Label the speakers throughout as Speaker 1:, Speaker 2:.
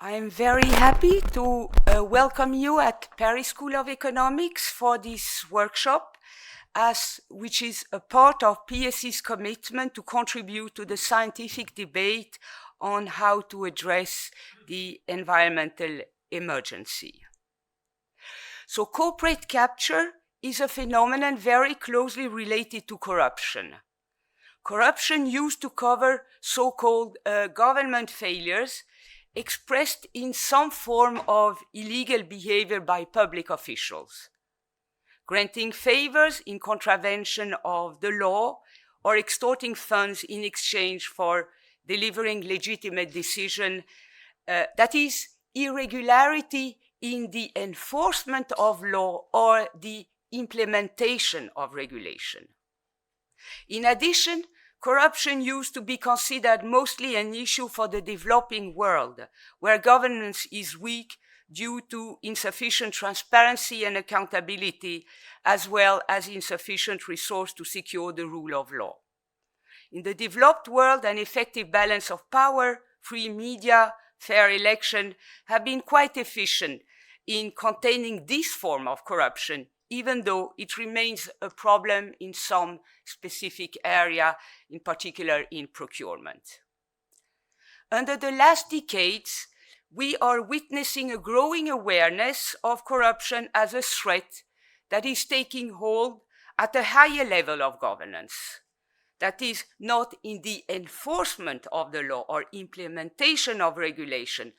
Speaker 1: I am very happy to welcome you at Paris School of Economics for this workshop, which is a part of PSE's commitment to contribute to the scientific debate on how to address the environmental emergency. So corporate capture is a phenomenon very closely related to corruption. Corruption used to cover so-called government failures expressed in some form of illegal behavior by public officials, granting favors in contravention of the law or extorting funds in exchange for delivering legitimate decision, that is, irregularity in the enforcement of law or the implementation of regulation. In addition, corruption used to be considered mostly an issue for the developing world, where governance is weak due to insufficient transparency and accountability, as well as insufficient resource to secure the rule of law. In the developed world, an effective balance of power, free media, fair election have been quite efficient in containing this form of corruption, even though it remains a problem in some specific area, in particular in procurement. Under the last decades, we are witnessing a growing awareness of corruption as a threat that is taking hold at a higher level of governance. That is, not in the enforcement of the law or implementation of regulation,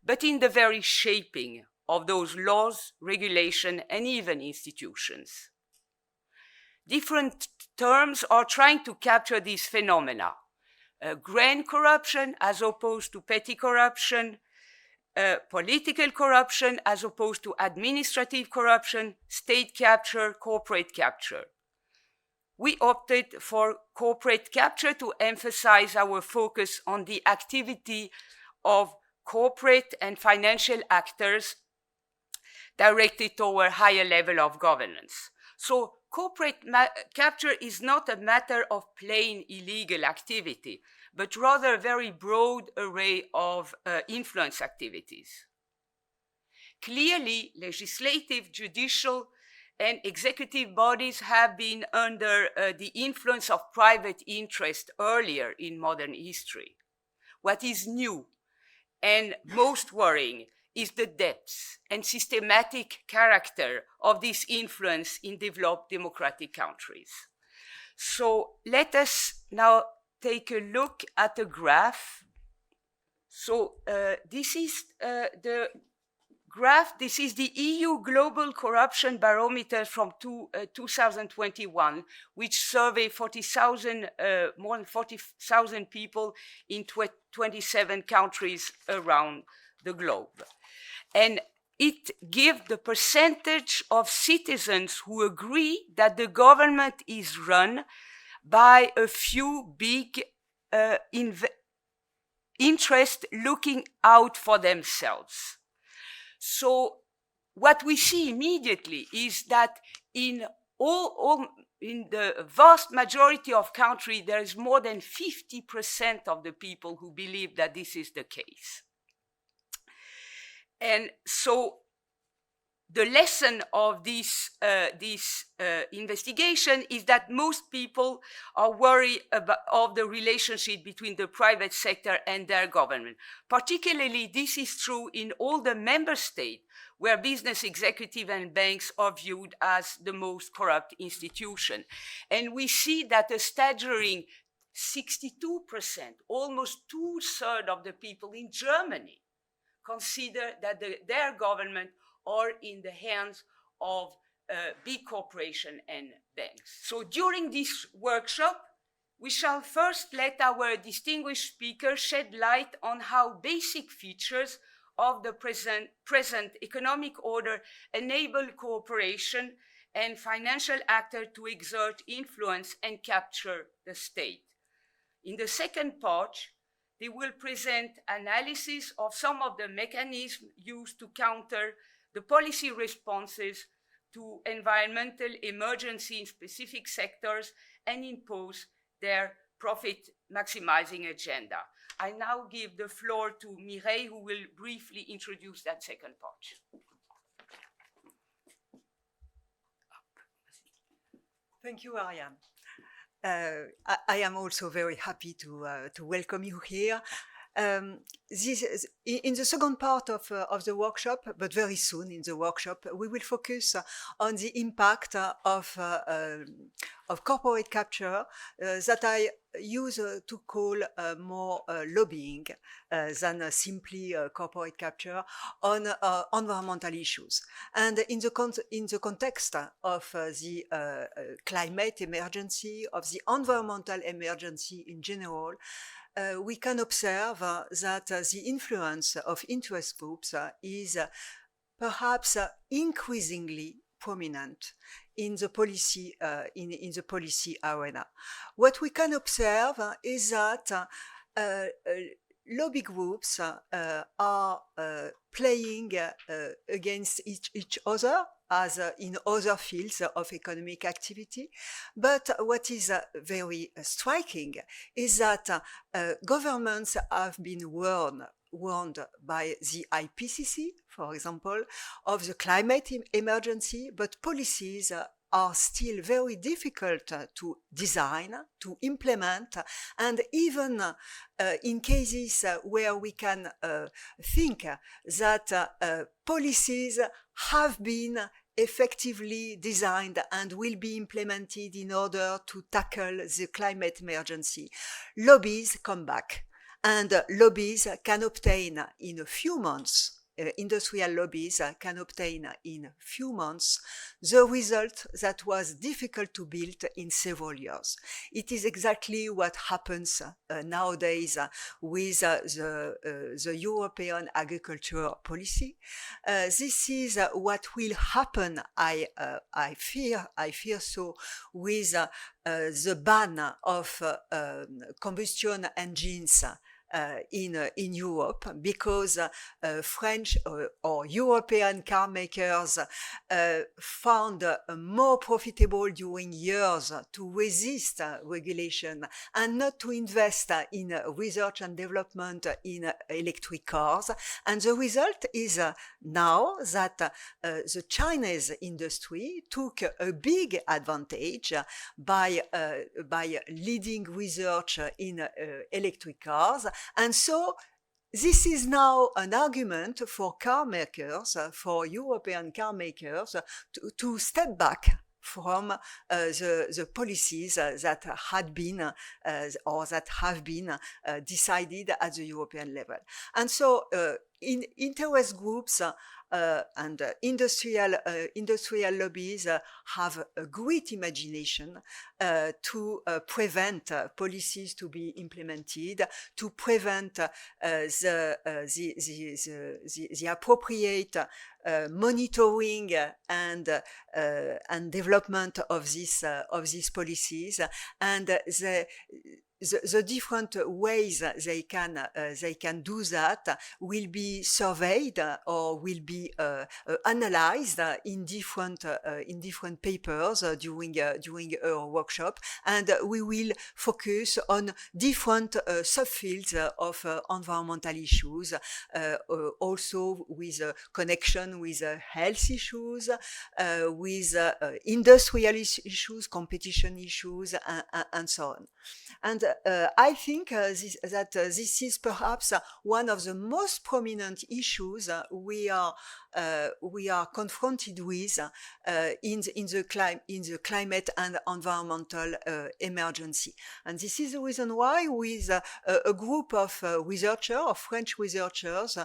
Speaker 1: but in the very shaping of those laws, regulation, and even institutions. Different terms are trying to capture these phenomena. Grand corruption as opposed to petty corruption, political corruption as opposed to administrative corruption, state capture, corporate capture. We opted for corporate capture to emphasize our focus on the activity of corporate and financial actors directed toward higher level of governance. So corporate capture is not a matter of plain illegal activity, but rather a very broad array of influence activities. Clearly, legislative, judicial, and executive bodies have been under the influence of private interest earlier in modern history. What is new and most worrying is the depth and systematic character of this influence in developed democratic countries. So let us now take a look at a graph. So this is the graph. This is the EU Global Corruption Barometer from 2021, which surveyed more than 40,000 people in 27 countries around the globe. And it gives the percentage of citizens who agree that the government is run by a few big interests looking out for themselves. So what we see immediately is that in the vast majority of countries, there is more than 50% of the people who believe that this is the case. And so the lesson of this investigation is that most people are worried of the relationship between the private sector and their government. Particularly, this is true in all the member states where business executives and banks are viewed as the most corrupt institution. And we see that a staggering 62%, almost 2/3 of the people in Germany, consider that their government are in the hands of big corporations and banks. So during this workshop, we shall first let our distinguished speaker shed light on how basic features of the present economic order enable cooperation and financial actors to exert influence and capture the state. In the second part, they will present analysis of some of the mechanisms used to counter the policy responses to environmental emergency in specific sectors and impose their profit maximizing agenda. I now give the floor to Mireille, who will briefly introduce that second part.
Speaker 2: Thank you, Ariane. I am also very happy to welcome you here. This is, in the second part of the workshop, but very soon in the workshop, we will focus on the impact of corporate capture that I use to call more lobbying than simply corporate capture on environmental issues. And in the context of the climate emergency, of the environmental emergency in general, we can observe that the influence of interest groups is perhaps increasingly prominent in the policy in the policy arena. What we can observe is that lobby groups are playing against each other, as in other fields of economic activity. But what is very striking is that governments have been warned by the IPCC, for example, of the climate emergency, but policies are still very difficult to design, to implement, and even in cases where we can think that policies have been effectively designed and will be implemented in order to tackle the climate emergency, lobbies come back. And lobbies can obtain in a few months, industrial lobbies can obtain in few months the result that was difficult to build in several years. It is exactly what happens nowadays with the European agriculture policy. This is what will happen, I fear so, with the ban of combustion engines in Europe, because French or European car makers found more profitable during years to resist regulation and not to invest in research and development in electric cars. And the result is now that the Chinese industry took a big advantage by leading research in electric cars. And so this is now an argument for car makers, for European car makers, to step back from the policies that had been or that have been decided at the European level. And so in interest groups and industrial lobbies have a great imagination to prevent policies to be implemented, to prevent the appropriate monitoring and development of these policies, and the different ways they can do that will be surveyed or will be analyzed in different papers during our workshop, and we will focus on different subfields of environmental issues, also with connection with health issues, with industrial issues, competition issues, and so on. And I think that this is perhaps one of the most prominent issues we are confronted with in the climate and environmental emergency. And this is the reason why, with a group of researchers, of French researchers,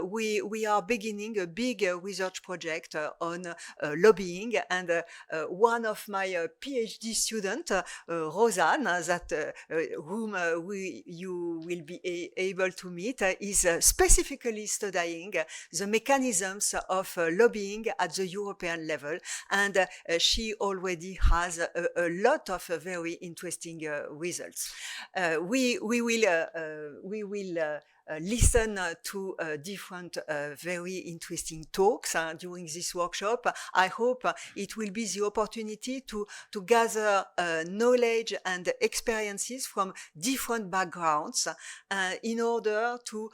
Speaker 2: we are beginning a big research project on lobbying. And one of my PhD students, Rosanne, that whom you will be able to meet, is specifically studying the mechanisms of lobbying at the European level, and she already has a lot of very interesting results. We will listen to different very interesting talks during this workshop. I hope it will be the opportunity to gather knowledge and experiences from different backgrounds in order to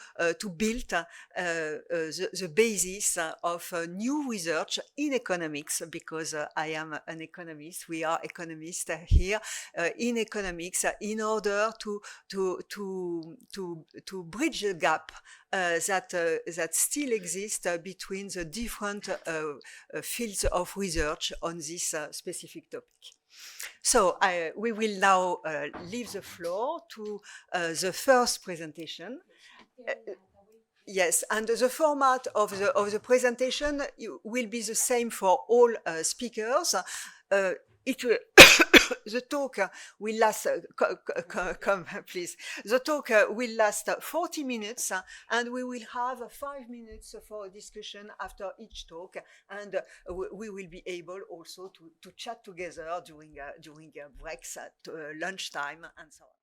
Speaker 2: build the basis of new research in economics, because I am an economist. We are economists here in economics, in order to bridge the gap that still exists between the different fields of research on this specific topic. So we will now leave the floor to the first presentation. Yes, and the format of the presentation will be the same for all speakers. The talk will last, come please. The talk will last 40 minutes, and we will have 5 minutes for a discussion after each talk, and we will be able also to chat together during breaks at lunchtime and so on.